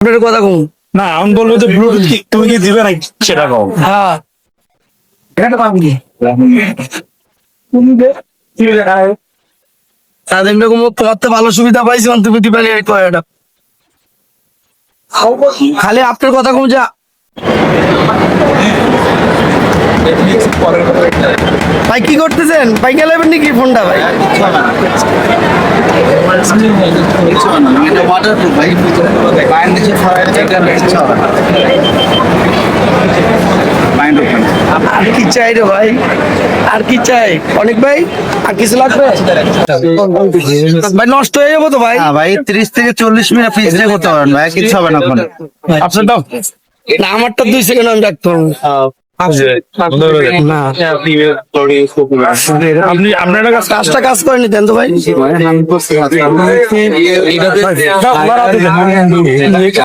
আপনার কথা কম। না আমি বলবো যে ব্লুটুথ তুমি কি দিবে না সেটা কম। হ্যাঁ এটা পাবি তাদের এরকম তোমার তো ভালো সুবিধা পাইছি তুমি দিবে না এই কয়টা খালি আপনার কথা কম যা ভাই কি করতেছেন ভাই গেলেন নাকি ফোনটা ভাই আর কি চাই রে ভাই আর কি চাই অনেক ভাই আর কিছু লাগবে ভাই নষ্ট হয়ে যাবো তো ভাই ভাই 30 থেকে 40 মিনিট ফ্রিজে করতে পারেন ভাই, কিছু হবে না ফোনে। আপনার দাও না আমারটা 2 সেকেন্ড আমি রাখতে পারবো না আপনি আপনার কাজটা কাজ করেনি দেন তো ভাই কাছে